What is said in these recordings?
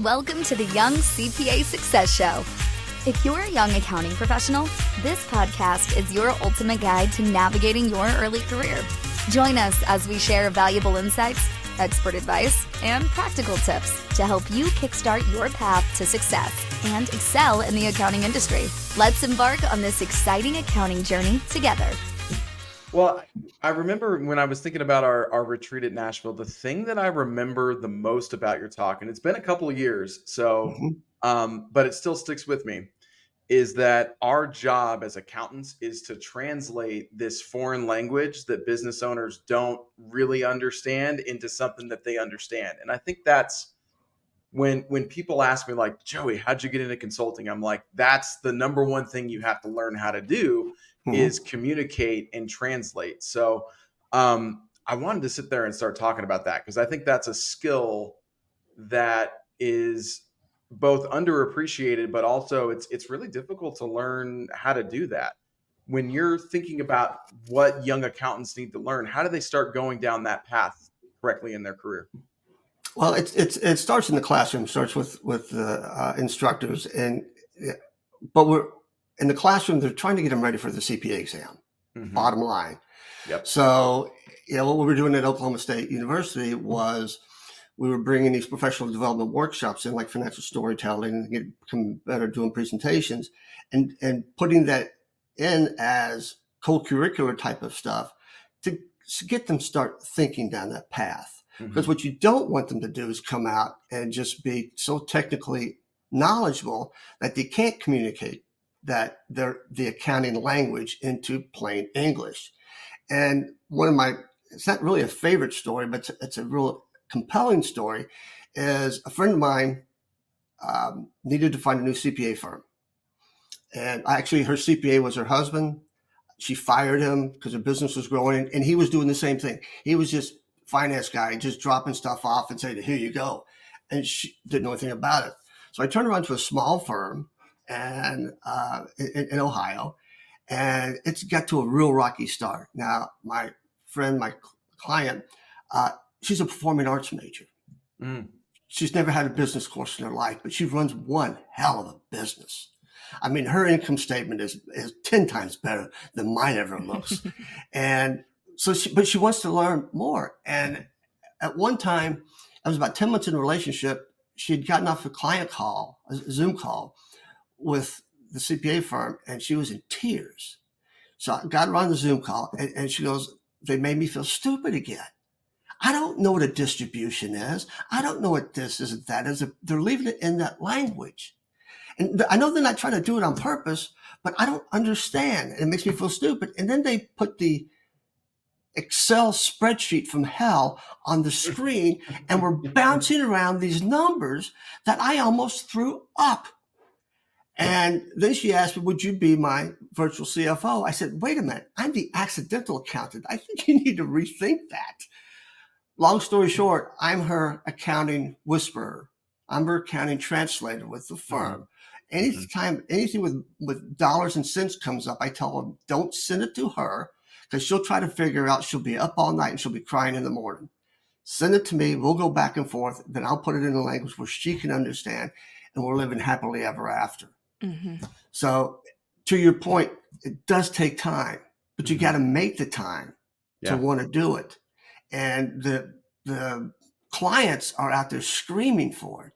Welcome to the Young CPA Success Show. If you're a young accounting professional, this podcast is your ultimate guide to navigating your early career. Join us as we share valuable insights, expert advice, and practical tips to help you kickstart your path to success and excel in the accounting industry. Let's embark on this exciting accounting journey together. Well, I remember when I was thinking about our retreat at Nashville, the thing that I remember the most about your talk, and it's been a couple of years, but it still sticks with me, is that our job as accountants is to translate this foreign language that business owners don't really understand into something that they understand. And I think that's when people ask me like, Joey, how'd you get into consulting? I'm like, that's the number one thing you have to learn how to do is communicate and translate. So I wanted to sit there and start talking about that because I think that's a skill that is both underappreciated, but also it's really difficult to learn how to do that. When you're thinking about what young accountants need to learn, how do they start going down that path correctly in their career? Well, it starts in the classroom, starts with instructors, but we're in the classroom. They're trying to get them ready for the CPA exam. Bottom line. Yep. So, what we were doing at Oklahoma State University was we were bringing these professional development workshops in, like financial storytelling, and become better doing presentations, and putting that in as co-curricular type of stuff to get them start thinking down that path. Because what you don't want them to do is come out and just be so technically knowledgeable that they can't communicate that the accounting language into plain English. And it's not really a favorite story, but it's a real compelling story, is a friend of mine needed to find a new CPA firm. And actually her CPA was her husband. She fired him because her business was growing, and he was doing the same thing. He was just finance guy, just dropping stuff off and saying, here you go. And she didn't know anything about it. So I turned around to a small firm and in Ohio, and it's got to a real rocky start. Now, my friend, my client, she's a performing arts major. She's never had a business course in her life, but she runs one hell of a business. I mean, her income statement is 10 times better than mine ever looks. And so she wants to learn more. And at one time, I was about 10 months in a relationship. She had gotten off a client call, a Zoom call with the CPA firm, and she was in tears. So I got her on the Zoom call, and she goes, they made me feel stupid again. I don't know what a distribution is. I don't know what this is and that is. They're leaving it in that language. And I know they're not trying to do it on purpose, but I don't understand. It makes me feel stupid. And then they put the Excel spreadsheet from hell on the screen, and we're bouncing around these numbers that I almost threw up. And then she asked me, would you be my virtual CFO? I said, wait a minute, I'm the accidental accountant. I think you need to rethink that. Long story short, I'm her accounting whisperer. I'm her accounting translator with the firm. Anytime anything with dollars and cents comes up, I tell them, don't send it to her, because she'll try to figure out, she'll be up all night and she'll be crying in the morning. Send it to me. We'll go back and forth. Then I'll put it in a language where she can understand, and we're living happily ever after. So to your point, it does take time, but you got to make the time to want to do it. And the clients are out there screaming for it.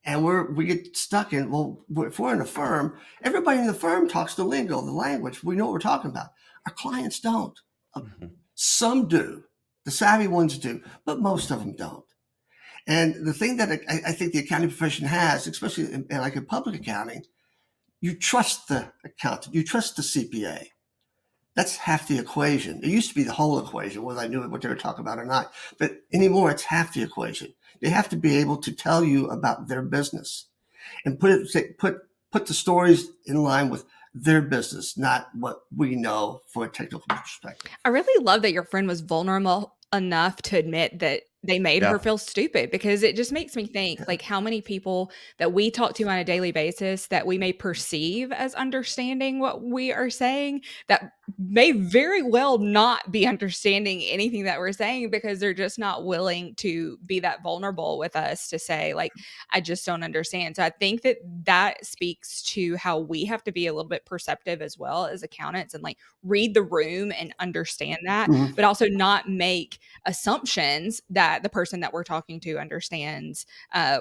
And we get stuck in, well, if we're in a firm, everybody in the firm talks the lingo, the language. We know what we're talking about. Our clients don't. Some do. The savvy ones do, but most of them don't. And the thing that I think the accounting profession has, especially in like in public accounting, you trust the accountant, you trust the CPA. That's half the equation. It used to be the whole equation, whether I knew what they were talking about or not. But anymore, it's half the equation. They have to be able to tell you about their business and put the stories in line with their business, not what we know for a technical perspective. I really love that your friend was vulnerable enough to admit that they made her feel stupid, because it just makes me think like how many people that we talk to on a daily basis that we may perceive as understanding what we are saying, that may very well not be understanding anything that we're saying because they're just not willing to be that vulnerable with us to say, like, I just don't understand. So I think that that speaks to how we have to be a little bit perceptive as well as accountants and like read the room and understand that, Mhm. but also not make assumptions that the person that we're talking to understands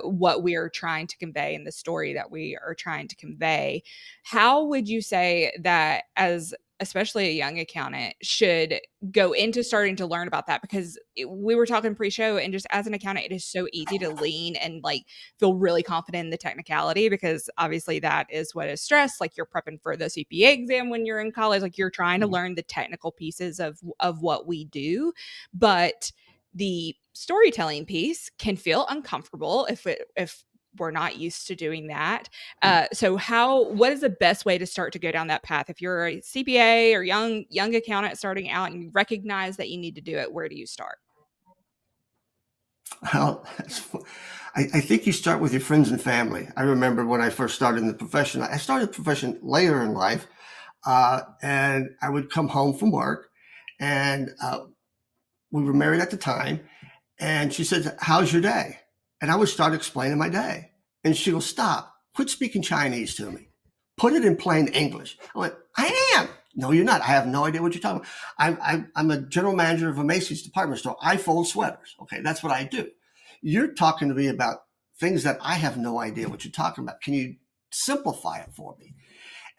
what we are trying to convey in the story that we are trying to convey. How would you say that as especially a young accountant should go into starting to learn about that? Because we were talking pre-show, and just as an accountant, it is so easy to lean and like feel really confident in the technicality, because obviously that is what is stressed. Like you're prepping for the CPA exam when you're in college, like you're trying to learn the technical pieces of what we do. But the storytelling piece can feel uncomfortable if we're not used to doing that. So what is the best way to start to go down that path? If you're a CPA or young accountant starting out and you recognize that you need to do it, where do you start? Well, I think you start with your friends and family. I remember when I first started in the profession, I started the profession later in life, and I would come home from work, and we were married at the time, and she said, "How's your day?" And I would start explaining my day, and she goes, "Stop, quit speaking Chinese to me. Put it in plain English." I went, "I am." "No, you're not. I have no idea what you're talking about. I'm a general manager of a Macy's department store. I fold sweaters. Okay, that's what I do. You're talking to me about things that I have no idea what you're talking about. Can you simplify it for me?"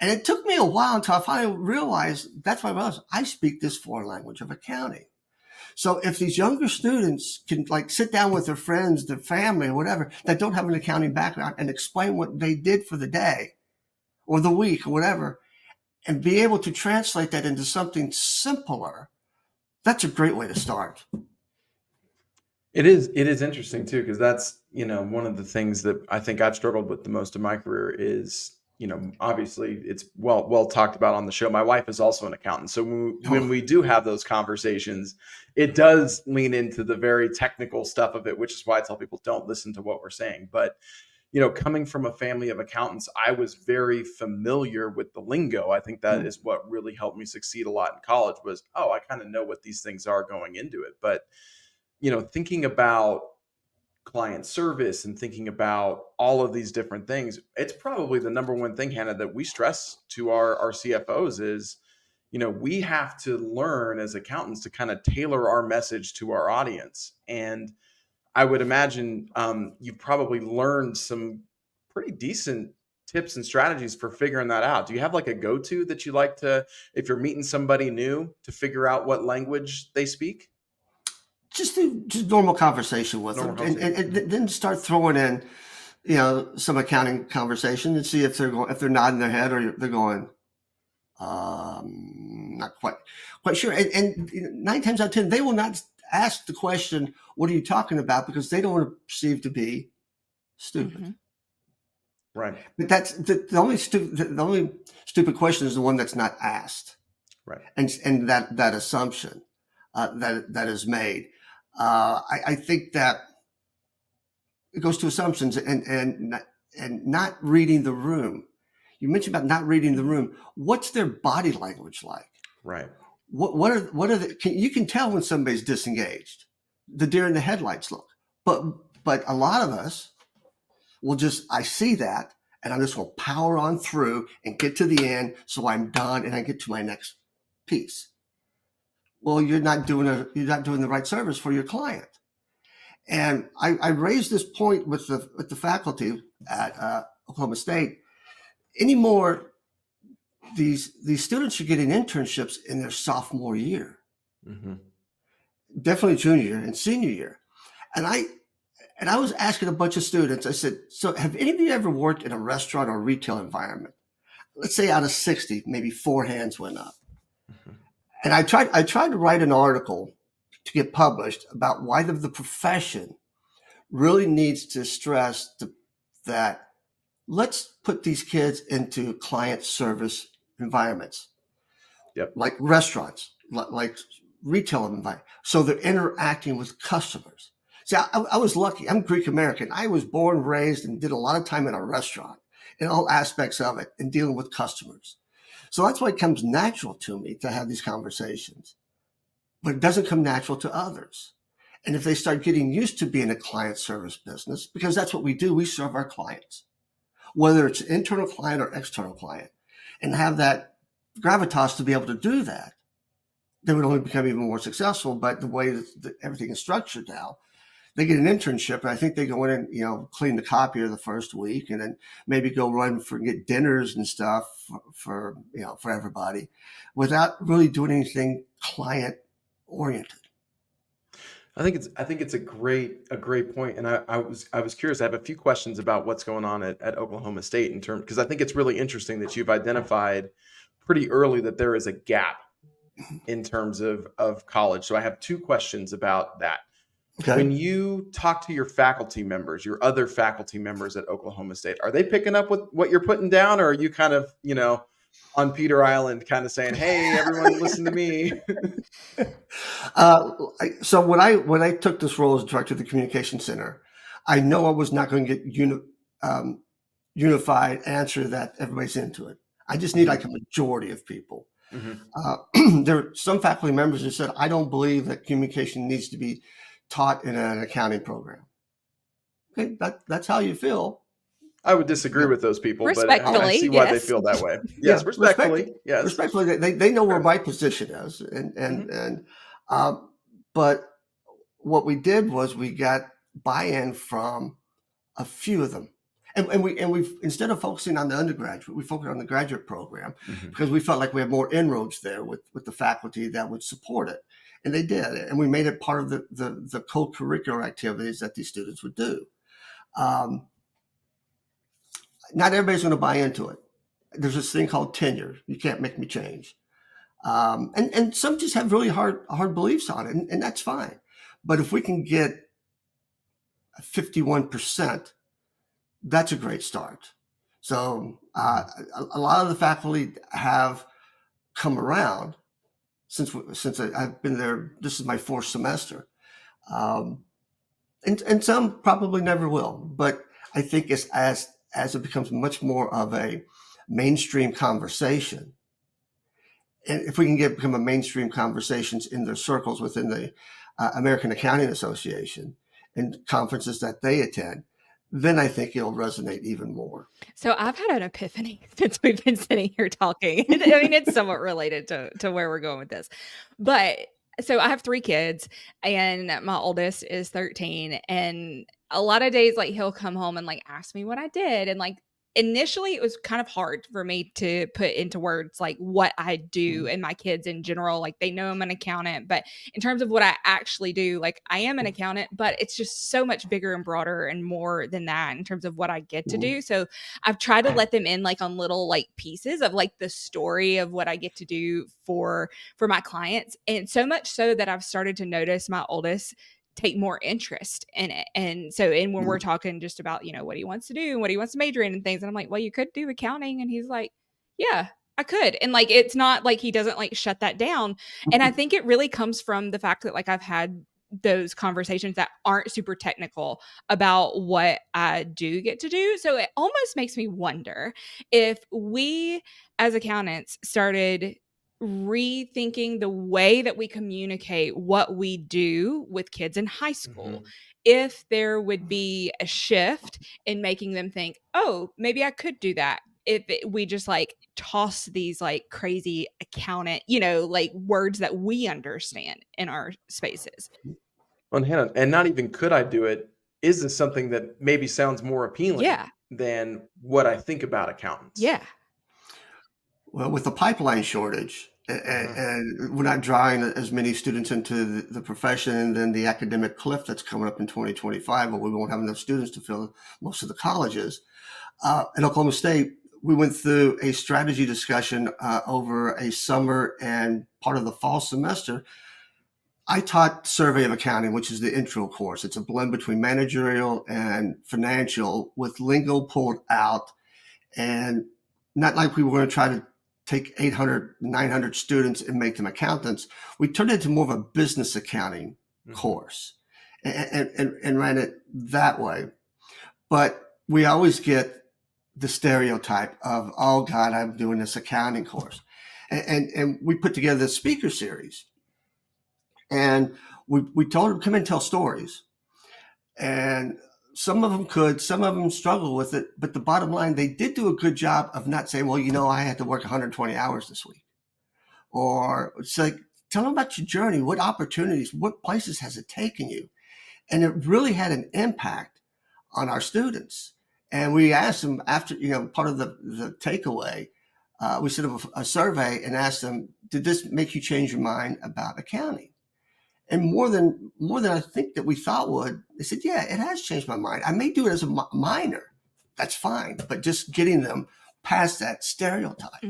And it took me a while until I finally realized that's what I was. I speak this foreign language of accounting. So if these younger students can like sit down with their friends, their family, or whatever, that don't have an accounting background and explain what they did for the day or the week or whatever, and be able to translate that into something simpler, that's a great way to start. It is interesting too, because that's, one of the things that I think I've struggled with the most in my career is, obviously it's well talked about on the show. My wife is also an accountant. So when we do have those conversations, it does lean into the very technical stuff of it, which is why I tell people don't listen to what we're saying. But coming from a family of accountants, I was very familiar with the lingo. I think that is what really helped me succeed a lot in college was, I kind of know what these things are going into it. But, thinking about client service and thinking about all of these different things, it's probably the number one thing, Hannah, that we stress to our CFOs is, we have to learn as accountants to kind of tailor our message to our audience. And I would imagine you've probably learned some pretty decent tips and strategies for figuring that out. Do you have like a go-to that you like to, if you're meeting somebody new, to figure out what language they speak? Just normal conversation with them, and then start throwing in, some accounting conversation and see if they're nodding their head or they're going, not quite sure. And 9 times out of 10, they will not ask the question, "What are you talking about?" because they don't want to perceive to be stupid. Mm-hmm. Right. But that's the only stupid question is the one that's not asked. Right. And that assumption that is made. I think that it goes to assumptions and not reading the room. You mentioned about not reading the room. What's their body language like? Right. What are you can tell when somebody's disengaged, the deer in the headlights look. But a lot of us will I see that and I'm just going to power on through and get to the end so I'm done and I get to my next piece. Well, you're not doing the right service for your client. And I raised this point with the faculty at Oklahoma State. Anymore, these students are getting internships in their sophomore year, definitely junior year and senior year. And I was asking a bunch of students. I said, "So, have any of you ever worked in a restaurant or retail environment?" Let's say out of 60, maybe 4 hands went up. And I tried to write an article to get published about why the profession really needs to stress that let's put these kids into client service environments, like restaurants, like retail environments, so they're interacting with customers. See, I was lucky. I'm Greek American. I was born, raised, and did a lot of time in a restaurant in all aspects of it and dealing with customers. So that's why it comes natural to me to have these conversations, but it doesn't come natural to others. And if they start getting used to being a client service business, because that's what we do, we serve our clients, whether it's an internal client or external client, and have that gravitas to be able to do that, they would only become even more successful. But the way that everything is structured now, they get an internship, and I think they go in and, clean the copier the first week, and then maybe go run for get dinners and stuff for everybody, without really doing anything client oriented. I think it's a great point. And I was curious. I have a few questions about what's going on at Oklahoma State in terms, because I think it's really interesting that you've identified pretty early that there is a gap in terms of college. So I have two questions about that. Okay. When you talk to your faculty members, your other faculty members at Oklahoma State, are they picking up with what you're putting down, or are you kind of, on Peter Island kind of saying, hey, everyone listen to me? So when I took this role as director of the communication center, I know I was not going to get unified answer that everybody's into it. I just need like a majority of people. Mm-hmm. There are some faculty members who said, I don't believe that communication needs to be taught in an accounting program. Okay, that's how you feel. I would disagree with those people, but I see why they feel that way. Yes, respectfully. Yes, respectfully. They know where my position is, but what we did was we got buy-in from a few of them, and we've instead of focusing on the undergraduate, we focused on the graduate program, because we felt like we had more inroads there with the faculty that would support it, and they did, and we made it part of the co-curricular activities that these students would do. Not everybody's going to buy into it. There's this thing called tenure. You can't make me change. And some just have really hard beliefs on it, and that's fine. But if we can get 51%, that's a great start. So a lot of the faculty have come around since I've been there. This is my fourth semester. And some probably never will. But I think as it becomes much more of a mainstream conversation, and if we can become a mainstream conversations in their circles within the American Accounting Association and conferences that they attend, then I think it'll resonate even more. So I've had an epiphany since we've been sitting here talking. I mean, it's somewhat related to where we're going with this. But so I have 3 kids, and my oldest is 13, and a lot of days, like, he'll come home and like ask me what I did. And like, initially it was kind of hard for me to put into words like what I do, and my kids in general, like, they know I'm an accountant, but in terms of what I actually do, like, I am an accountant, but it's just so much bigger and broader and more than that in terms of what I get to do. So I've tried to let them in like on little like pieces of like the story of what I get to do for my clients. And so much so that I've started to notice my oldest take more interest in it. And so, when we're talking just about, what he wants to do and what he wants to major in and things, and I'm like, well, you could do accounting. And he's like, yeah, I could. And like, it's not like he doesn't like shut that down. And I think it really comes from the fact that like I've had those conversations that aren't super technical about what I do get to do. So it almost makes me wonder if we as accountants started rethinking the way that we communicate what we do with kids in high school, if there would be a shift in making them think, oh, maybe I could do that. If we just like toss these like crazy accountant, like words that we understand in our spaces. Well, Hannah, and not even could I do it, is this something that maybe sounds more appealing than what I think about accountants? Yeah. Well, with the pipeline shortage, and we're not drawing as many students into the profession, and then the academic cliff that's coming up in 2025, but we won't have enough students to fill most of the colleges. At Oklahoma State, we went through a strategy discussion over a summer and part of the fall semester. I taught Survey of Accounting, which is the intro course. It's a blend between managerial and financial with lingo pulled out, and not like we were going to try to take 800, 900 students and make them accountants. We turned it into more of a business accounting course and ran it that way. But we always get the stereotype of, oh God, I'm doing this accounting course. And we put together this speaker series, and we told them, come and tell stories. And some of them could, some of them struggle with it. But the bottom line, they did do a good job of not saying, well, I had to work 120 hours this week. Or it's like, tell them about your journey. What opportunities, what places has it taken you? And it really had an impact on our students. And we asked them after, part of the takeaway, we set up a survey and asked them, did this make you change your mind about accounting? And more than I think that we thought would, they said, yeah, it has changed my mind. I may do it as a minor. That's fine. But just getting them past that stereotype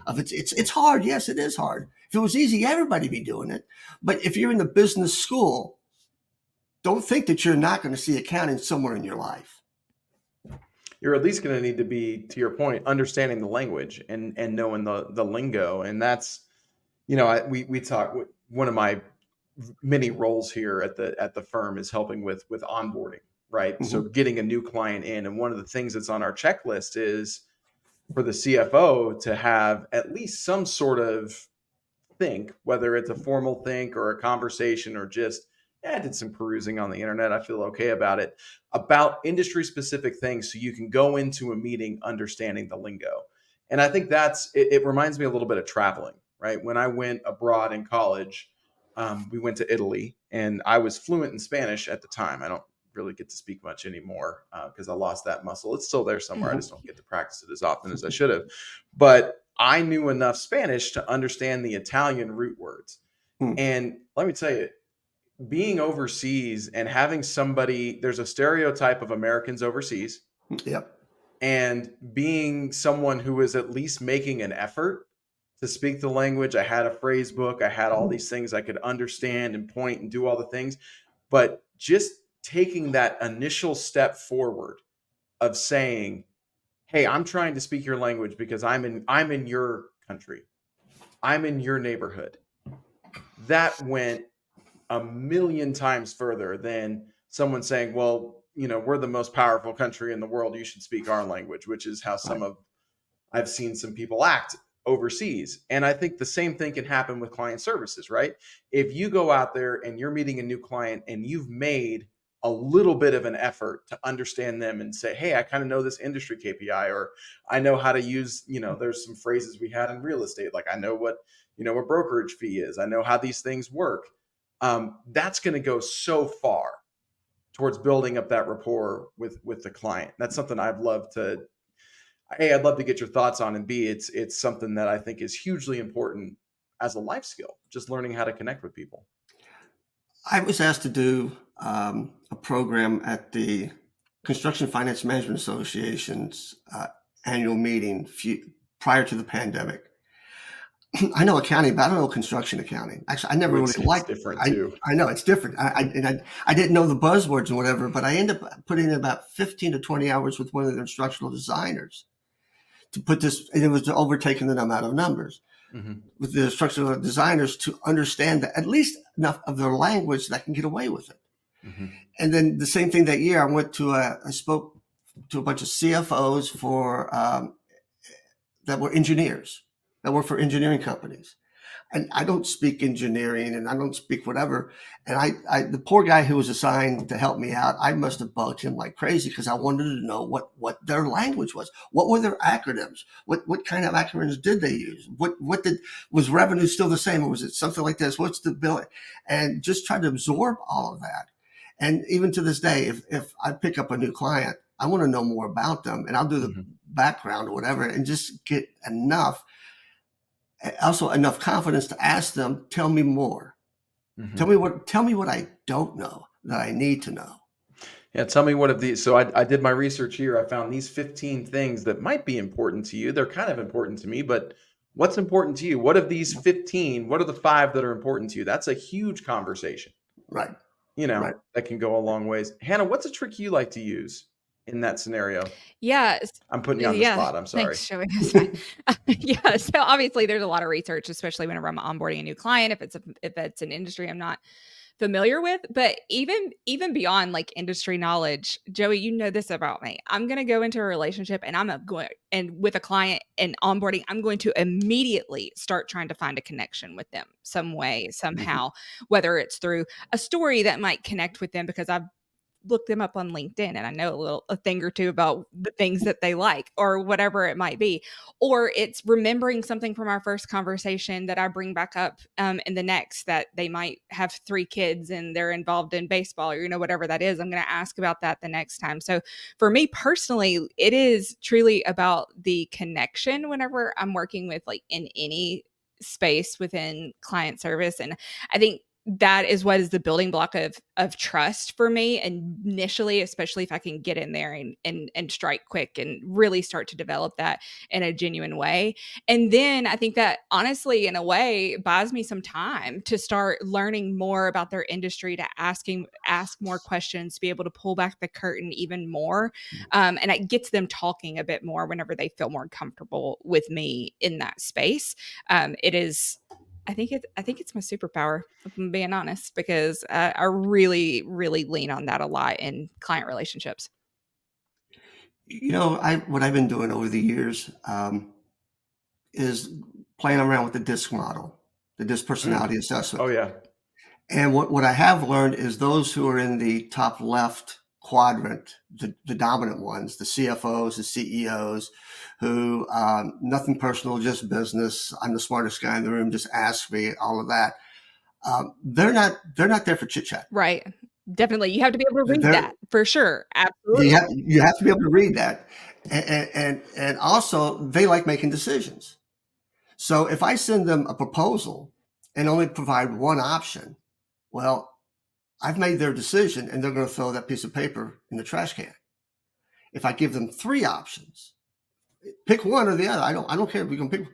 of it's hard. Yes, it is hard. If it was easy, everybody'd be doing it. But if you're in the business school, don't think that you're not going to see accounting somewhere in your life. You're at least going to need to be, to your point, understanding the language and knowing the lingo. And that's, we talk, one of my many roles here at the firm is helping with onboarding, right? Mm-hmm. So getting a new client in. And one of the things that's on our checklist is for the CFO to have at least some sort of think, whether it's a formal think or a conversation or just, I did some perusing on the internet, I feel okay about it, about industry specific things so you can go into a meeting understanding the lingo. And I think it reminds me a little bit of traveling, right? When I went abroad in college, we went to Italy, and I was fluent in Spanish at the time. I don't really get to speak much anymore because I lost that muscle. It's still there somewhere. Mm-hmm. I just don't get to practice it as often as I should have. But I knew enough Spanish to understand the Italian root words. And let me tell you, being overseas and having there's a stereotype of Americans overseas. Yep. And being someone who is at least making an effort to speak the language. I had a phrase book. I had all these things I could understand and point and do all the things. But just taking that initial step forward of saying, hey, I'm trying to speak your language because I'm in your country. I'm in your neighborhood. That went a million times further than someone saying, well, we're the most powerful country in the world. You should speak our language, which is how I've seen some people act overseas. And I think the same thing can happen with client services, right? If you go out there and you're meeting a new client and you've made a little bit of an effort to understand them and say, hey, I kind of know this industry KPI, or I know how to use, there's some phrases we had in real estate. Like I know what, a brokerage fee is. I know how these things work. That's going to go so far towards building up that rapport with the client. That's something I'd love to get your thoughts on, and B, it's something that I think is hugely important as a life skill, just learning how to connect with people. I was asked to do a program at the Construction Finance Management Association's annual meeting prior to the pandemic. I know accounting, but I don't know construction accounting. Actually, I never really liked it. Different too. I know it's different. I didn't know the buzzwords and whatever, but I ended up putting in about 15 to 20 hours with one of the instructional designers to put this, and it was overtaking the amount of numbers with the instructional designers to understand that at least enough of their language that I can get away with it. Mm-hmm. And then the same thing that year, I spoke to a bunch of CFOs that were engineers, that work for engineering companies. And I don't speak engineering and I don't speak whatever. And the poor guy who was assigned to help me out, I must have bugged him like crazy because I wanted to know what their language was. What were their acronyms? What kind of acronyms did they use? Was revenue still the same, or was it something like this? What's the bill? And just try to absorb all of that. And even to this day, if I pick up a new client, I want to know more about them, and I'll do the background or whatever, and just get enough confidence to ask them, tell me more. Mm-hmm. Tell me what I don't know that I need to know. Yeah. Tell me what of these. So I did my research here. I found these 15 things that might be important to you. They're kind of important to me, but what's important to you? What of these 15, what are the 5 that are important to you? That's a huge conversation. Right. That can go a long ways. Hannah, what's a trick you like to use in that scenario? Yeah. I'm putting you on the spot. I'm sorry. Thanks, Joey. Yeah. So obviously there's a lot of research, especially whenever I'm onboarding a new client. If it's an industry I'm not familiar with. But even beyond like industry knowledge, Joey, you know this about me. I'm going to go into a relationship and with a client and onboarding, I'm going to immediately start trying to find a connection with them some way, somehow, whether it's through a story that might connect with them because I've look them up on LinkedIn and I know a thing or two about the things that they like or whatever it might be. Or it's remembering something from our first conversation that I bring back up in the next, that they might have 3 kids and they're involved in baseball or, whatever that is. I'm going to ask about that the next time. So for me personally, it is truly about the connection whenever I'm working with like in any space within client service. And I think that is what is the building block of trust for me initially, especially if I can get in there and strike quick and really start to develop that in a genuine way. And then I think that honestly, in a way, buys me some time to start learning more about their industry, to ask more questions, to be able to pull back the curtain even more. And it gets them talking a bit more whenever they feel more comfortable with me in that space. It is, I think it's my superpower, if I'm being honest, because I really, really lean on that a lot in client relationships. What I've been doing over the years is playing around with the DISC model, the DISC personality assessment. Oh yeah. And what I have learned is those who are in the top left quadrant, the dominant ones, the CFOs, the CEOs, who nothing personal, just business. I'm the smartest guy in the room. Just ask me. All of that. They're not there for chit chat. Right. Definitely, you have to be able to read that for sure. Absolutely. You have to be able to read that, and also they like making decisions. So if I send them a proposal and only provide one option, well, I've made their decision and they're going to throw that piece of paper in the trash can. If I give them 3 options, pick one or the other. I don't care if we can pick.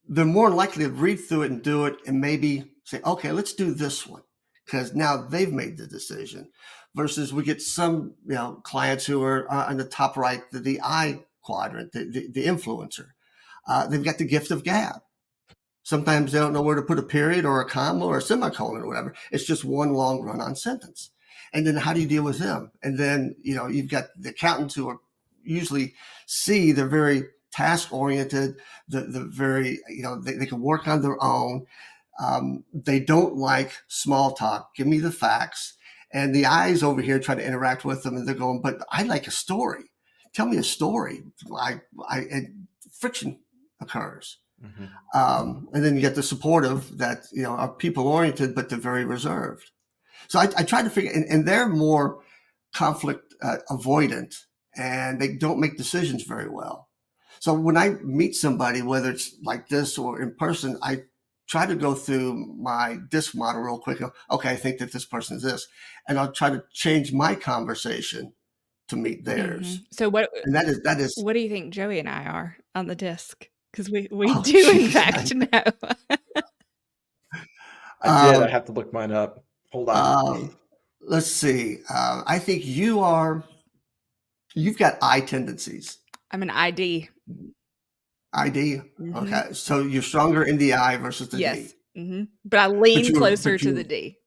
They're more likely to read through it and do it and maybe say, okay, let's do this one, because now they've made the decision. Versus we get some clients who are on the top right, the I quadrant, the influencer. They've got the gift of gab. Sometimes they don't know where to put a period or a comma or a semicolon or whatever. It's just one long run-on sentence. And then how do you deal with them? And then, you've got the accountants who are usually they're very task-oriented, the very, they can work on their own. They don't like small talk. Give me the facts. And the I's over here try to interact with them and they're going, but I like a story. Tell me a story. And friction occurs. And then you get the supportive that, are people oriented, but they're very reserved. So I try to figure, and they're more conflict avoidant and they don't make decisions very well. So when I meet somebody, whether it's like this or in person, I try to go through my DISC model real quick. Okay, I think that this person is this, and I'll try to change my conversation to meet theirs. So what? And that is. What do you think Joey and I are on the DISC? Because we do in fact know. I did. I have to look mine up. Hold on. Let's see. I think you've got I tendencies. I'm an ID. ID. Okay. So you're stronger in the I versus the yes. D. But I lean closer to the D.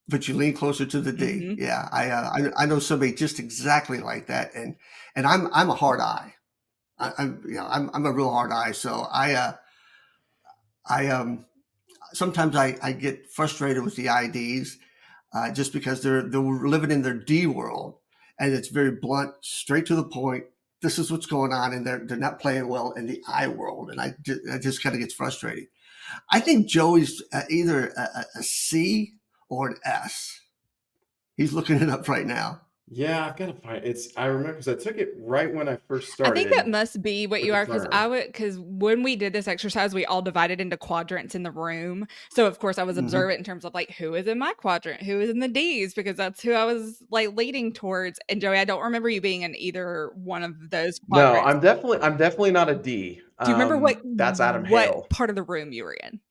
But you lean closer to the D. Yeah. I know somebody just exactly like that. And I'm a hard I. I'm a real hard I. So sometimes I get frustrated with the IDs just because they're living in their D world and it's very blunt, straight to the point. This is what's going on, and they're not playing well in the I world, and I just kind of gets frustrating. I think Joey's either a C or an S. He's looking it up right now. Yeah, I've got to find I remember because I took it right when I first started. I think that must be what you are, because when we did this exercise, we all divided into quadrants in the room. So of course I was observant in terms of like who is in my quadrant, who is in the D's, because that's who I was like leading towards. And Joey, I don't remember you being in either one of those quadrants. No, I'm definitely not a D. Do you remember that's Adam Hale. What part of the room you were in?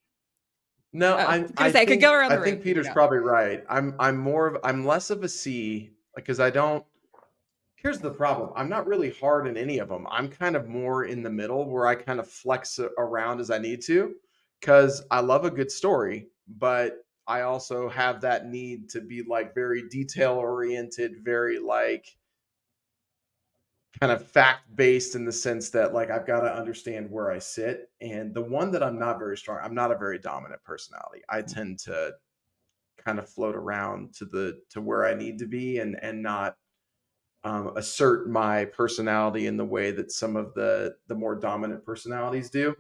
No, I could go around the room. I think Peter's probably right. I'm less of a C. Because here's the problem. I'm not really hard in any of them. I'm kind of more in the middle where I kind of flex around as I need to because I love a good story, but I also have that need to be like very detail oriented, very like kind of fact based in the sense that like I've got to understand where I sit. And the one that I'm not very strong, I'm not a very dominant personality. I tend to kind of float around to where I need to be and not assert my personality in the way that some of the more dominant personalities do.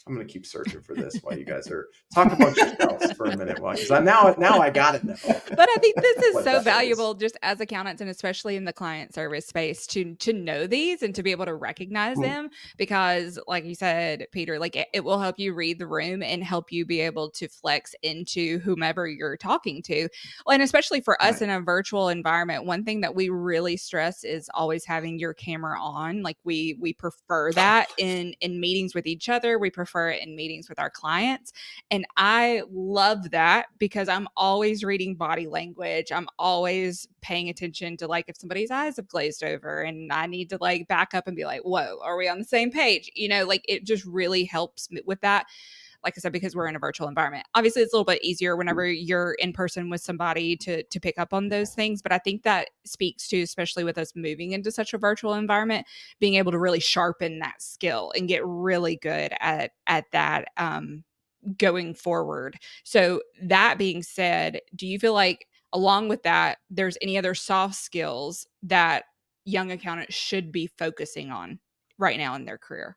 I'm going to keep searching for this while you guys are talk amongst yourselves for a minute, because I now I got to know. But I think this is What so that is. valuable just as accountants, and especially in the client service space, to know these and to be able to recognize them, because like you said, Peter, like it will help you read the room and help you be able to flex into whomever you're talking to. And especially for us in a virtual environment, one thing that we really stress is always having your camera on. Like we prefer that in meetings with each other. We prefer it in meetings with our clients. And I love that because I'm always reading body language. I'm always paying attention to like if somebody's eyes have glazed over and I need to like back up and be like, whoa, are we on the same page? You know, like it just really helps with that. Like I said, because we're in a virtual environment. Obviously, it's a little bit easier whenever you're in person with somebody to pick up on those things. But I think that speaks to, especially with us moving into such a virtual environment, being able to really sharpen that skill and get really good at that going forward. So that being said, do you feel like along with that, there's any other soft skills that young accountants should be focusing on right now in their career?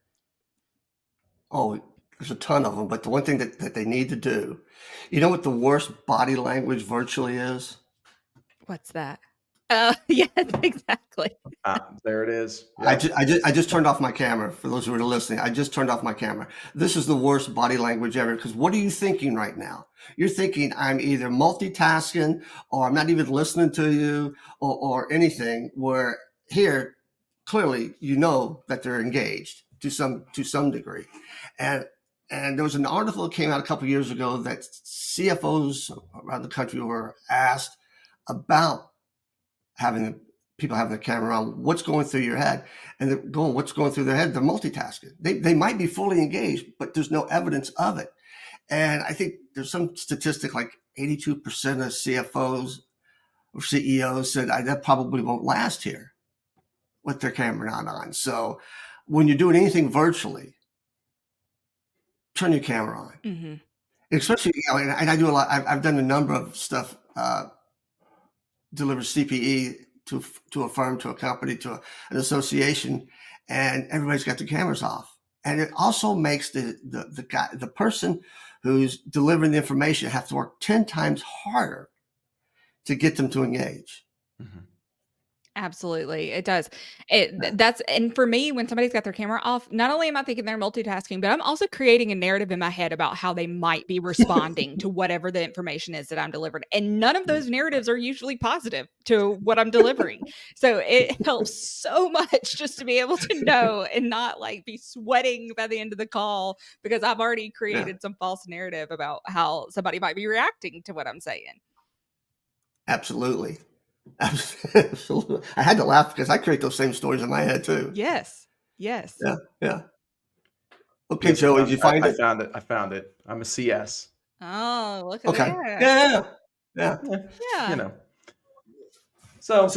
Oh, there's a ton of them, but the one thing that they need to do, you know what the worst body language virtually is? What's that? Yes, exactly. There it is. Yep. Yep. I just turned off my camera. For those who are listening, I just turned off my camera. This is the worst body language ever, because what are you thinking right now? You're thinking I'm either multitasking or I'm not even listening to you or anything, where here, clearly, you know that they're engaged to some degree. And there was an article that came out a couple of years ago that CFOs around the country were asked about people having the camera on, what's going through your head, and they're going, what's going through their head? They're multitasking. They might be fully engaged, but there's no evidence of it. And I think there's some statistic like 82% of CFOs or CEOs said that probably won't last here with their camera not on. So when you're doing anything virtually, turn your camera on. Mm-hmm. Especially, you know, and I do a lot. I've done a number of stuff, deliver CPE to a firm, to a company, to an association, and everybody's got their cameras off. And it also makes the person who's delivering the information have to work 10 times harder to get them to engage. Mm-hmm. Absolutely. It does. And for me, when somebody's got their camera off, not only am I thinking they're multitasking, but I'm also creating a narrative in my head about how they might be responding to whatever the information is that I'm delivering. And none of those narratives are usually positive to what I'm delivering. So it helps so much just to be able to know and not like be sweating by the end of the call because I've already created some false narrative about how somebody might be reacting to what I'm saying. Absolutely. Absolutely. I had to laugh because I create those same stories in my head too. Yes. Yes. Yeah. Okay, yes, Joey, did you find it? I found it. I'm a CS. Oh, look at that. Yeah. You know. So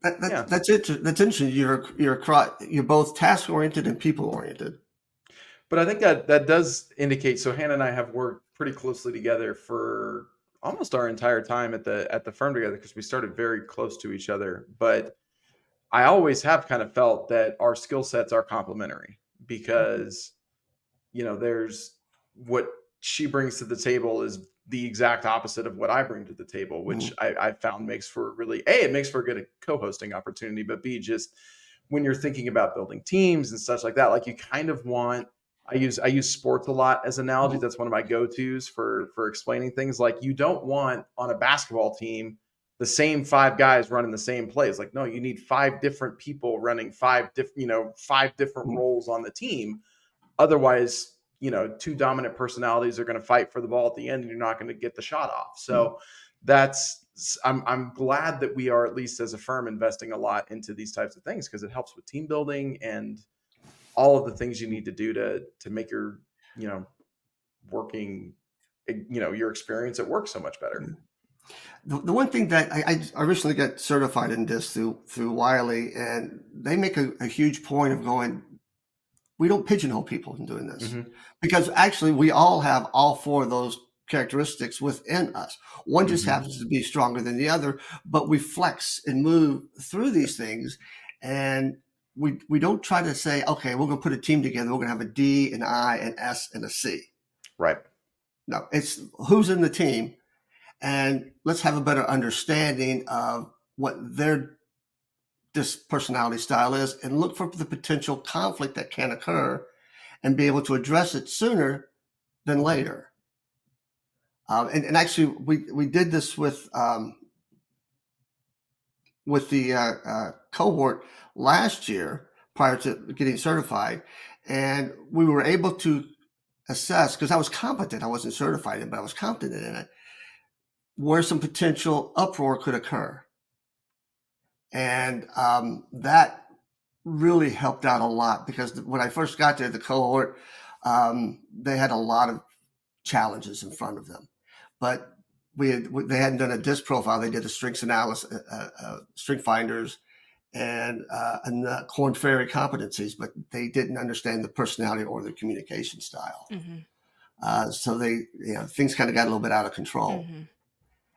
that's it. That's interesting. You're both task oriented and people oriented. But I think that does indicate. So Hannah and I have worked pretty closely together for almost our entire time at the firm together, because we started very close to each other. But I always have kind of felt that our skill sets are complementary, because you know, there's what she brings to the table is the exact opposite of what I bring to the table, which I found makes for it makes for a good co-hosting opportunity, but B, just when you're thinking about building teams and such like that, like you kind of want, I use sports a lot as analogy. That's one of my go-tos for explaining things. Like you don't want on a basketball team the same 5 guys running the same plays. Like, no, you need 5 different people running 5 different roles on the team. Otherwise, you know, 2 dominant personalities are going to fight for the ball at the end and you're not going to get the shot off. So I'm glad that we are, at least as a firm, investing a lot into these types of things, because it helps with team building and all of the things you need to do to make your, you know, working your experience at work so much better. The one thing that I recently got certified in this through Wiley, and they make a huge point of going, we don't pigeonhole people in doing this, because actually we all have all four of those characteristics within us. One just happens to be stronger than the other, but we flex and move through these things. And we don't try to say, okay, we're going to put a team together. We're going to have a D, an I, an S, and a C. Right. No, it's who's in the team. And let's have a better understanding of what this personality style is, and look for the potential conflict that can occur and be able to address it sooner than later. And actually, we did this with the cohort last year prior to getting certified. And we were able to assess, because I was competent, I wasn't certified in it, but I was competent in it, where some potential uproar could occur. And that really helped out a lot, because when I first got there, the cohort, they had a lot of challenges in front of them. But they hadn't done a DISC profile. They did a strengths analysis, strength finders, and Korn Ferry competencies, but they didn't understand the personality or the communication style. So things kind of got a little bit out of control.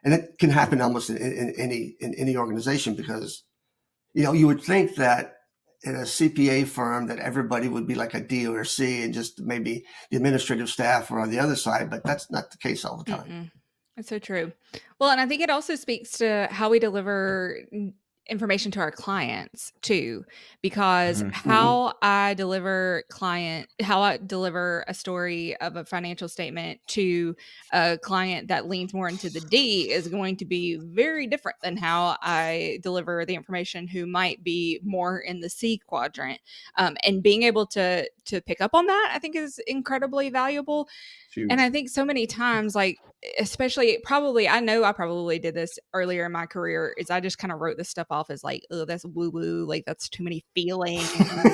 And it can happen almost in any organization, because, you would think that in a CPA firm that everybody would be like a D or a C, and just maybe the administrative staff are on the other side, but that's not the case all the time. That's so true. Well, and I think it also speaks to how we deliver information to our clients too, because how I deliver a story of a financial statement to a client that leans more into the D is going to be very different than how I deliver the information who might be more in the C quadrant. And being able to pick up on that, I think, is incredibly valuable. Huge. And I think so many times, like, especially I know I probably did this earlier in my career, is I just kind of wrote this stuff off as like, oh, that's woo woo. Like, that's too many feelings.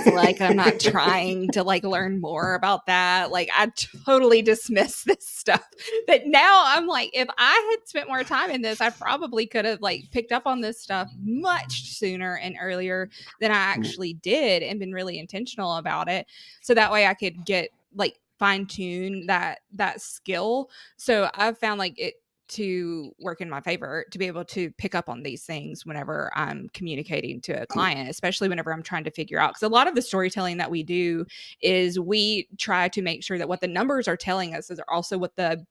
Like, I'm not trying to like learn more about that. Like, I totally dismiss this stuff. But now I'm like, if I had spent more time in this, I probably could have like picked up on this stuff much sooner and earlier than I actually did, and been really intentional about it. So that way I could get like fine tune that skill. So I've found like it to work in my favor to be able to pick up on these things whenever I'm communicating to a client, especially whenever I'm trying to figure out, because a lot of the storytelling that we do is we try to make sure that what the numbers are telling us is also what the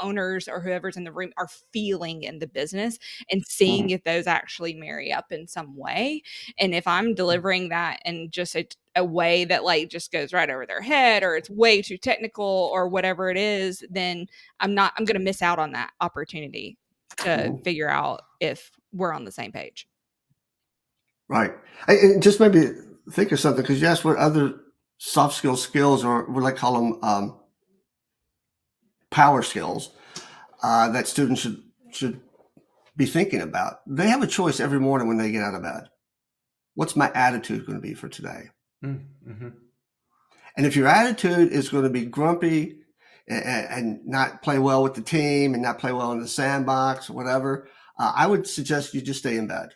owners or whoever's in the room are feeling in the business, and seeing if those actually marry up in some way. And if I'm delivering that in just a way that like just goes right over their head, or it's way too technical or whatever it is, then I'm going to miss out on that opportunity to figure out if we're on the same page. Right. And just maybe think of something, because you asked what other soft skills, or what I call them, power skills, that students should be thinking about. They have a choice every morning when they get out of bed. What's my attitude going to be for today? And if your attitude is going to be grumpy and not play well with the team, and not play well in the sandbox or whatever, I would suggest you just stay in bed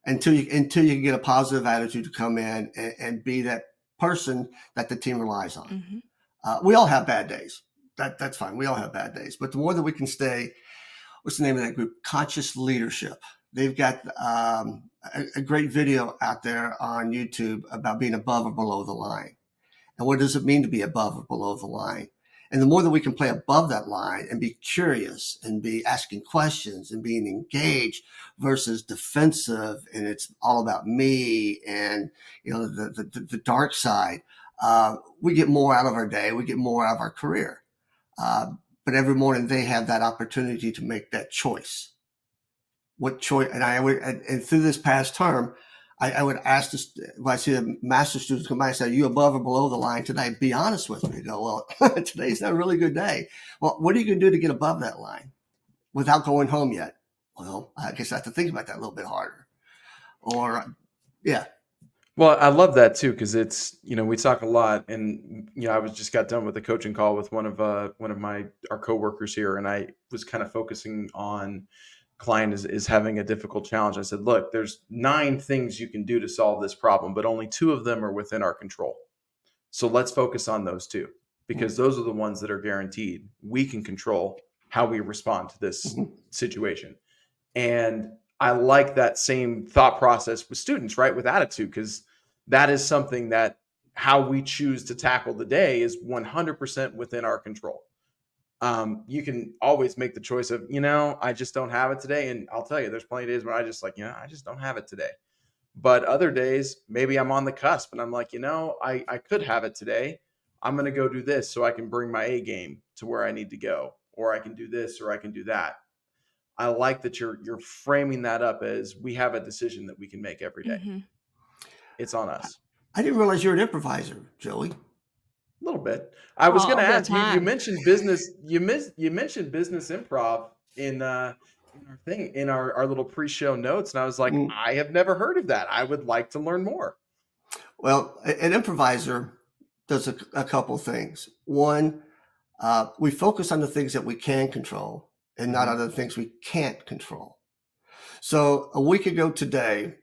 until you can get a positive attitude to come in and be that person that the team relies on. We all have bad days. That's fine. We all have bad days. But the more that we can stay, what's the name of that group? Conscious Leadership. They've got a great video out there on YouTube about being above or below the line. And what does it mean to be above or below the line? And the more that we can play above that line and be curious and be asking questions and being engaged versus defensive, and it's all about me and, the dark side, we get more out of our day. We get more out of our career. But every morning they have that opportunity to make that choice. What choice? And through this past term, I would ask this, if I see the master students come by and say, are you above or below the line today? Be honest with me. Go, well, today's not a really good day. Well, what are you going to do to get above that line without going home yet? Well, I guess I have to think about that a little bit harder. Or, yeah. Well, I love that too, because it's, we talk a lot, and I was just got done with a coaching call with one of our coworkers here, and I was kind of focusing on client is having a difficult challenge. I said, look, there's 9 things you can do to solve this problem, but only 2 of them are within our control. So let's focus on those 2, because those are the ones that are guaranteed. We can control how we respond to this situation. And I like that same thought process with students, right? With attitude, because that is something that how we choose to tackle the day is 100% within our control. You can always make the choice of, I just don't have it today. And I'll tell you, there's plenty of days when I just I just don't have it today. But other days, maybe I'm on the cusp and I'm like, I could have it today. I'm going to go do this so I can bring my A game to where I need to go, or I can do this, or I can do that. I like that you're framing that up as we have a decision that we can make every day. Mm-hmm. It's on us. I didn't realize you're an improviser, Joey. A little bit. I was going to ask you. You time. mentioned business. You mentioned business improv in our thing, in our little pre-show notes, and I was like, I have never heard of that. I would like to learn more. Well, an improviser does a couple things. One, we focus on the things that we can control and not on the things we can't control. So a week ago today,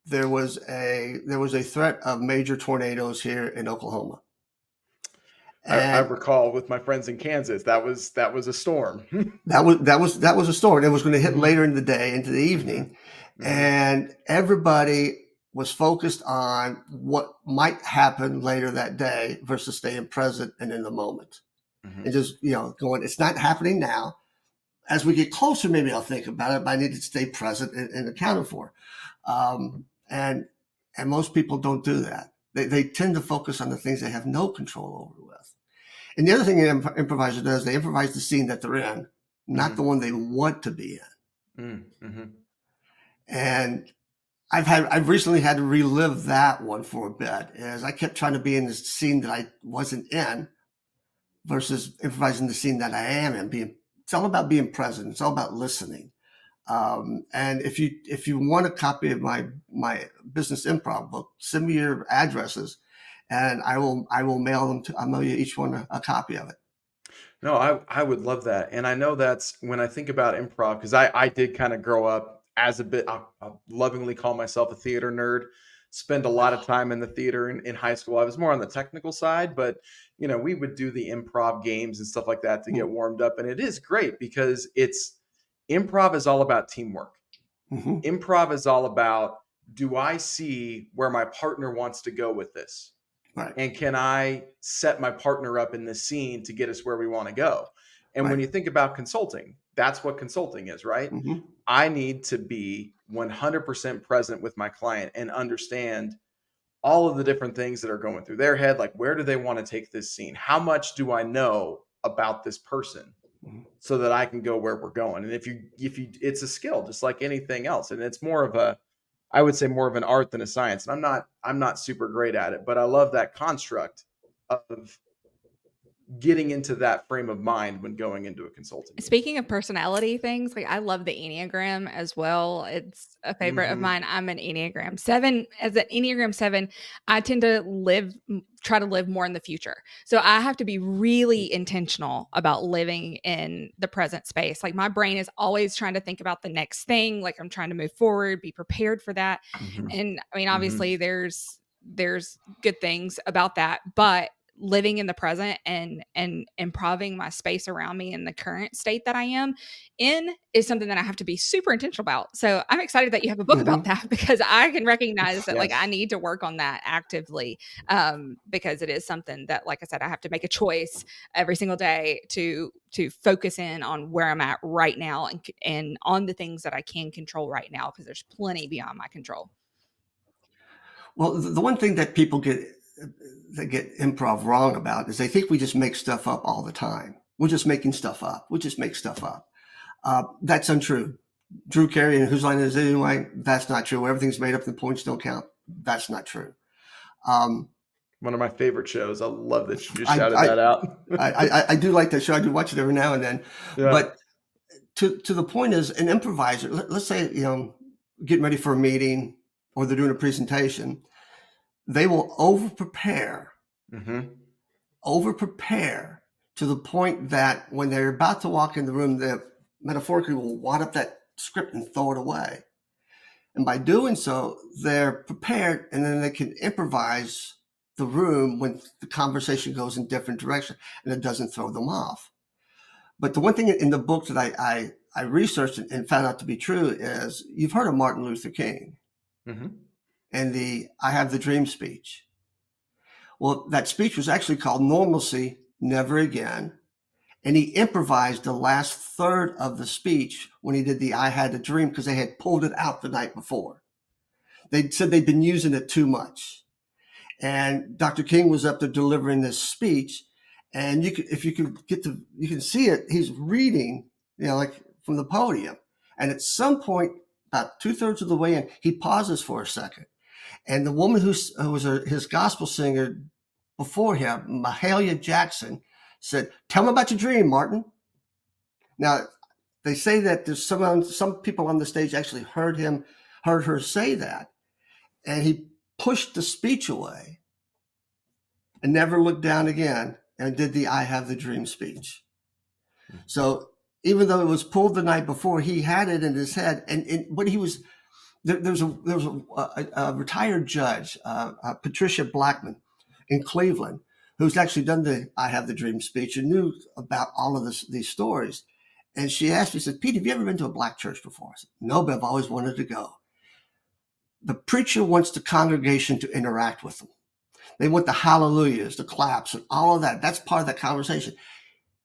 there was a threat of major tornadoes here in Oklahoma. I recall with my friends in Kansas, that was a storm. that was a storm. It was going to hit later in the day into the evening, and everybody was focused on what might happen later that day versus staying present and in the moment. And just, going, it's not happening now. As we get closer, maybe I'll think about it, but I need to stay present and accounted for. And most people don't do that. They tend to focus on the things they have no control over with. And the other thing an improviser does, they improvise the scene that they're in, not the one they want to be in. And I've recently had to relive that one for a bit, as I kept trying to be in this scene that I wasn't in versus improvising the scene that I am in. It's all about being present. It's all about listening. And if you want a copy of my business improv book, send me your addresses, and I will mail them I'll mail you each one a copy of it. No, I would love that. And I know that's when I think about improv, because I did kind of grow up as I'll lovingly call myself a theater nerd. Spend a lot of time in the theater in high school. I was more on the technical side, but we would do the improv games and stuff like that to get warmed up. And it is great because improv is all about teamwork. Improv is all about, do I see where my partner wants to go with this? Right. And can I set my partner up in this scene to get us where we want to go? And when you think about consulting, that's what consulting is, right? I need to be 100% present with my client and understand all of the different things that are going through their head. Like, where do they want to take this scene? How much do I know about this person so that I can go where we're going? And if you, it's a skill, just like anything else. And it's I would say more of an art than a science. And I'm not super great at it, but I love that construct of getting into that frame of mind when going into a consulting. Speaking of personality things, like I love the Enneagram as well. It's a favorite of mine. I'm an Enneagram 7. As an Enneagram 7, I tend to try to live more in the future. So I have to be really intentional about living in the present space. Like my brain is always trying to think about the next thing. Like I'm trying to move forward, be prepared for that. And I mean, obviously there's good things about that, but living in the present and improving my space around me in the current state that I am in is something that I have to be super intentional about. So I'm excited that you have a book about that, because I can recognize that like I need to work on that actively, because it is something that, like I said, I have to make a choice every single day to focus in on where I'm at right now and on the things that I can control right now, because there's plenty beyond my control. Well, the one thing that people get improv wrong about is they think we just make stuff up all the time. We're just making stuff up. We just make stuff up. That's untrue. Drew Carey and Whose Line Is It Anyway? That's not true. Everything's made up and points don't count. That's not true. One of my favorite shows. I love that you just shouted that out. I do like that show. I do watch it every now and then. Yeah. But to the point is, an improviser, let's say, getting ready for a meeting or they're doing a presentation, they will over-prepare Mm-hmm. to the point that when they're about to walk in the room, they metaphorically will wad up that script and throw it away. And by doing so, they're prepared, and then they can improvise the room when the conversation goes in different direction, and it doesn't throw them off. But the one thing in the book that I researched and found out to be true is, you've heard of Martin Luther King Mm-hmm. and the I Have the Dream speech. Well, that speech was actually called Normalcy, Never Again. And he improvised the last third of the speech when he did the I Had a Dream, because they had pulled it out the night before. They said they'd been using it too much. And Dr. King was up there delivering this speech. And you can see it. He's reading, like from the podium. And at some point, about 2/3 of the way in, he pauses for a second. And the woman who was his gospel singer before him, Mahalia Jackson, said, "Tell me about your dream, Martin." Now, they say that there's some people on the stage actually heard her say that. And he pushed the speech away and never looked down again and did the I Have the Dream speech. So even though it was pulled the night before, he had it in his head. And what he was, there was a retired judge, Patricia Blackman in Cleveland, who's actually done the I Have the Dream speech and knew about all of these stories. And she asked me, said, "Pete, have you ever been to a black church before?" I said, "No, but I've always wanted to go." The preacher wants the congregation to interact with them. They want the hallelujahs, the claps, and all of that. That's part of that conversation.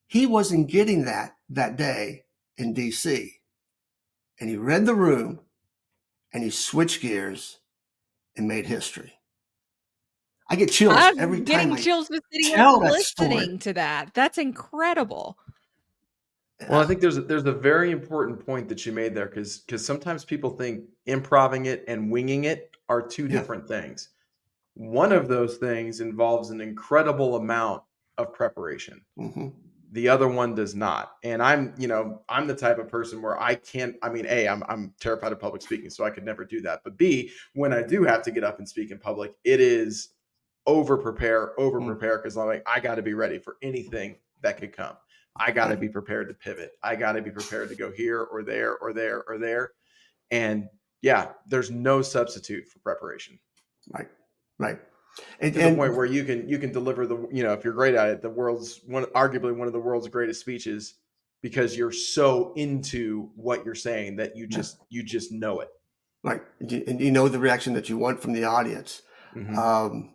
He wasn't getting that day in DC. And he read the room, and he switched gears and made history. I get chills every time. I'm getting chills just sitting tell and that story. listening to that. That's incredible. Well, I think there's a very important point that you made there, because sometimes people think improving it and winging it are two different things. One of those things involves an incredible amount of preparation. Mm-hmm. The other one does not. And I'm the type of person where I can't, A, I'm terrified of public speaking, so I could never do that. But B, when I do have to get up and speak in public, it is over prepare, because I'm like, I got to be ready for anything that could come. I got to be prepared to pivot. I got to be prepared to go here or there or there or there. And yeah, there's no substitute for preparation. Right. And to the point where you can deliver if you're great at it, arguably one of the world's greatest speeches, because you're so into what you're saying that you just know it. Right. And you know the reaction that you want from the audience. Mm-hmm.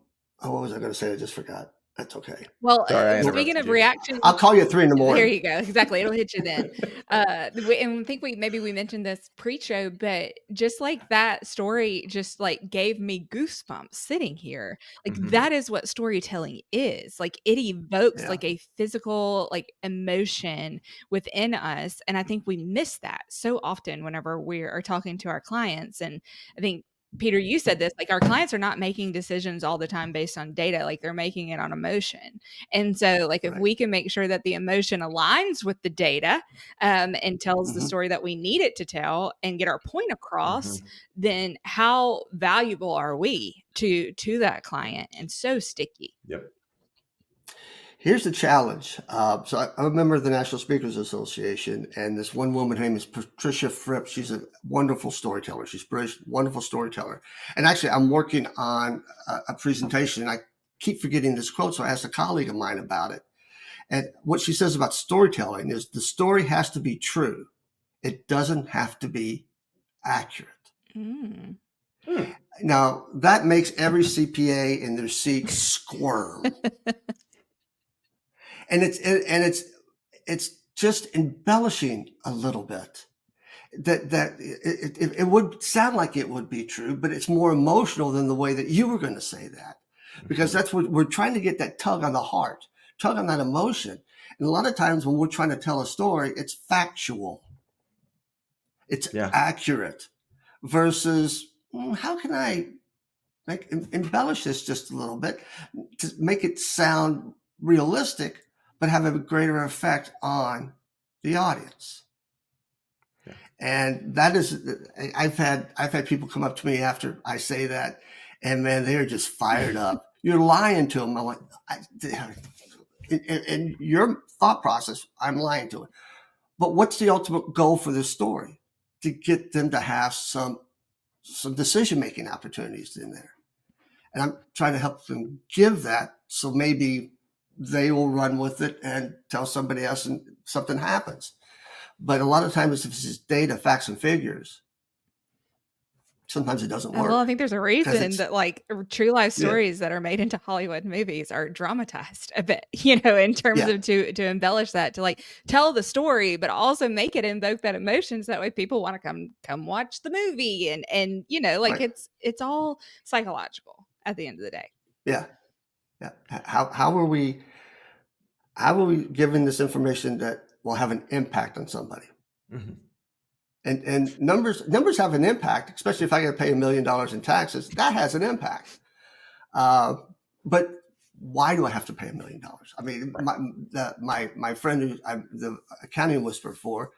What was I going to say? I just forgot. That's okay. Well, speaking of reactions, I'll call you at 3 a.m. There you go. Exactly. It'll hit you then. And I think we mentioned this pre-show, but just like that story just like gave me goosebumps sitting here. Like that is what storytelling is. Like it evokes like a physical like emotion within us. And I think we miss that so often whenever we are talking to our clients. And I think, Peter, you said this, like our clients are not making decisions all the time based on data, like they're making it on emotion. And so like if we can make sure that the emotion aligns with the data and tells the story that we need it to tell and get our point across, then how valuable are we to that client, and so sticky. Yep. Here's the challenge. So I'm a member of the National Speakers Association, and this one woman, her name is Patricia Fripp. She's a wonderful storyteller. She's a wonderful storyteller. And actually, I'm working on a presentation, and I keep forgetting this quote, so I asked a colleague of mine about it. And what she says about storytelling is the story has to be true. It doesn't have to be accurate. Now, that makes every CPA in their seat squirm. And it's just embellishing a little bit. That it would sound like it would be true, but it's more emotional than the way that you were going to say that, because that's what we're trying to get, that tug on the heart, tug on that emotion. And a lot of times when we're trying to tell a story, it's factual, it's accurate, versus how can I embellish this just a little bit to make it sound realistic, but have a greater effect on the audience. And that is, I've had people come up to me after I say that, And man, they're just fired up. You're lying to them. I'm like, in your thought process, I'm lying to it. But what's the ultimate goal for this story? To get them to have some decision-making opportunities in there. And I'm trying to help them give that, so maybe they will run with it and tell somebody else and something happens. But a lot of times, if it's just data, facts, and figures, sometimes it doesn't work. Well, I think there's a reason that like true life stories that are made into Hollywood movies are dramatized a bit, in terms of to embellish that, to like tell the story, but also make it invoke that emotions. That way people want to come watch the movie and it's all psychological at the end of the day. Yeah. Yeah. How are we giving this information that will have an impact on somebody? Mm-hmm. And numbers have an impact, especially if I got to pay $1 million in taxes. That has an impact. But why do I have to pay $1 million? I mean, my friend who I'm the accounting whisperer for,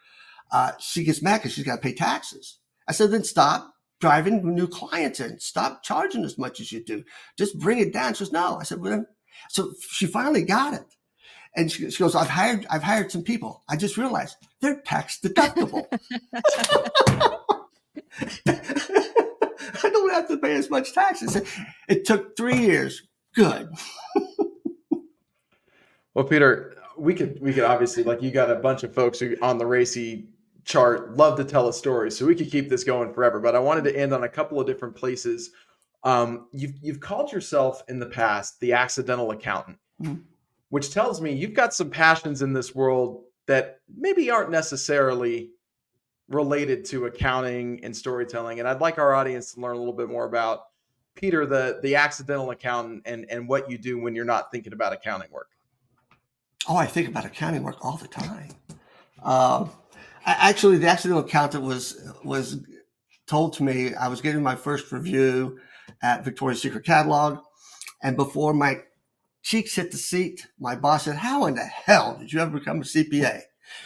she gets mad because she's got to pay taxes. I said, then stop driving new clients in. Stop charging as much as you do. Just bring it down. She goes, no. I said, well, so she finally got it. And she goes, I've hired some people. I just realized they're tax deductible. I don't have to pay as much taxes. It took 3 years. Good. Well, Peter, we could obviously, like, you got a bunch of folks who on the Racy chart love to tell a story, so we could keep this going forever. But I wanted to end on a couple of different places. You've called yourself in the past the accidental accountant. Mm-hmm. Which tells me you've got some passions in this world that maybe aren't necessarily related to accounting and storytelling. And I'd like our audience to learn a little bit more about Peter, the accidental accountant, and what you do when you're not thinking about accounting work. Oh, I think about accounting work all the time. Actually, the accidental accountant was told to me. I was getting my first review at Victoria's Secret Catalog, and before my cheeks hit the seat, my boss said, how in the hell did you ever become a CPA?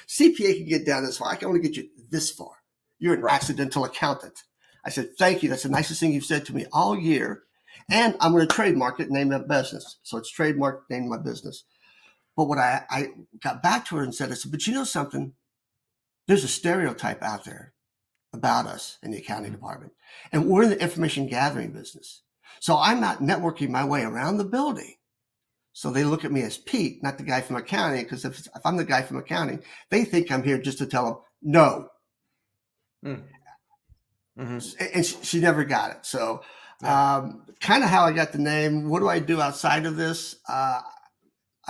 CPA can get down this far. I can only get you this far. You're an accidental accountant. I said, thank you. That's the nicest thing you've said to me all year. And I'm going to trademark it and name that business. So it's trademarked, name my business. But what I got back to her and said, I said, but you know something? There's a stereotype out there about us in the accounting department. And we're in the information gathering business. So I'm not networking my way around the building. So they look at me as Pete, not the guy from accounting, because if I'm the guy from accounting, they think I'm here just to tell them no. Mm-hmm. And she never got it. So kind of how I got the name. What do I do outside of this? I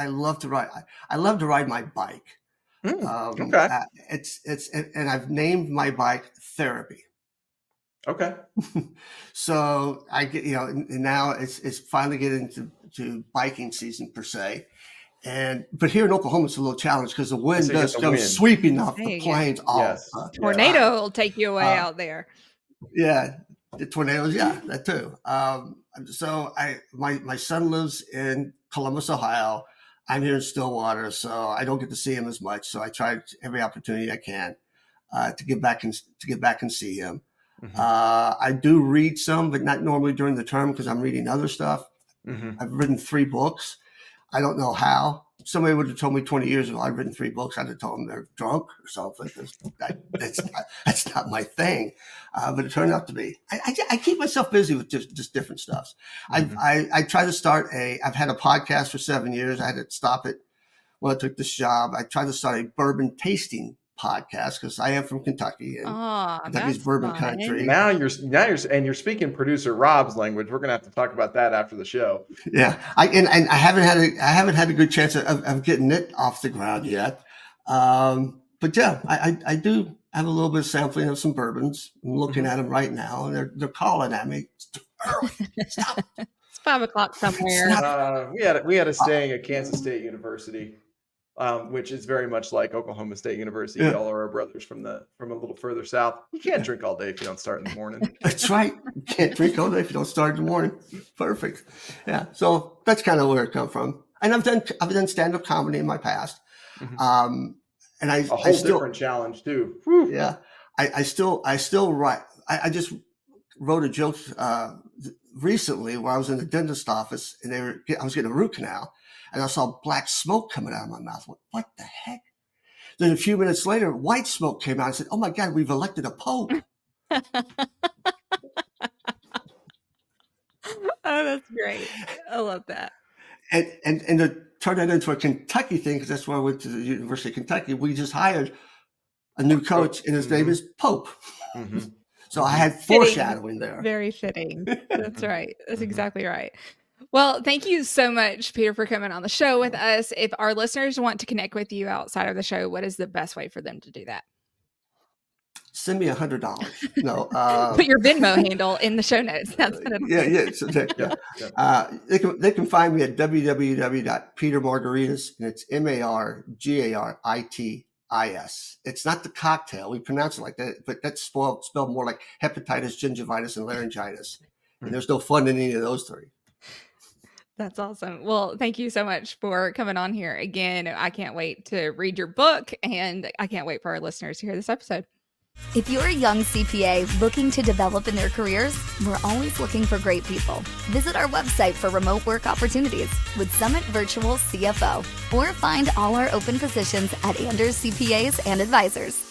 love to ride. I love to ride my bike. Okay. And I've named my bike Therapy. Okay. So I get, and now it's finally getting to biking season per se. But here in Oklahoma, it's a little challenge because the wind does come sweeping off the plains. Yes. Tornado will take you away out there. Yeah. The tornadoes. Yeah, that too. So my son lives in Columbus, Ohio. I'm here in Stillwater, so I don't get to see him as much. So I try every opportunity I can to get back and see him. Mm-hmm. I do read some, but not normally during the term because I'm reading other stuff. Mm-hmm. I've written 3 books. I don't know how. Somebody would have told me 20 years ago I've written 3 books. I'd have told them they're drunk or something. That's not my thing. But it turned out to be. I keep myself busy with just different stuff. Mm-hmm. I try to start I've had a podcast for 7 years. I had to stop it when I took this job. I tried to start a bourbon tasting podcast because I am from Kentucky and Kentucky's bourbon country. Now you're speaking producer Rob's language. We're gonna have to talk about that after the show. Yeah, I haven't had a good chance of getting it off the ground yet. But yeah, I do have a little bit of sampling of some bourbons. I'm looking at them right now, and they're calling at me. It's too early. Stop. It's 5 o'clock somewhere. We had a staying at Kansas State University. Which is very much like Oklahoma State University. Yeah. All are our brothers from a little further south. You can't drink all day if you don't start in the morning. That's right. You can't drink all day if you don't start in the morning. Perfect. Yeah. So that's kind of where it comes from. And I've done stand-up comedy in my past. Mm-hmm. And I still different challenge too. Yeah. I still write. I just wrote a joke recently where I was in the dentist office and I was getting a root canal and I saw black smoke coming out of my mouth. What the heck? Then a few minutes later, white smoke came out. I said, oh my God, we've elected a pope. Oh, that's great. I love that. And to turn that into a Kentucky thing, because that's why I went to the University of Kentucky, we just hired a new coach and his name is Pope. So I had foreshadowing there. Very fitting. That's right. That's exactly right. Well, thank you so much, Peter, for coming on the show with us. If our listeners want to connect with you outside of the show, what is the best way for them to do that? Send me $100. No, put your Venmo handle in the show notes. That's they can find me at www.petermargaritis, and it's Margaritis. It's not the cocktail. We pronounce it like that, but that's spelled more like hepatitis, gingivitis, and laryngitis. And there's no fun in any of those three. That's awesome. Well, thank you so much for coming on here again. I can't wait to read your book, and I can't wait for our listeners to hear this episode. If you're a young CPA looking to develop in their careers, we're always looking for great people. Visit our website for remote work opportunities with Summit Virtual CFO, or find all our open positions at Anders CPAs and Advisors.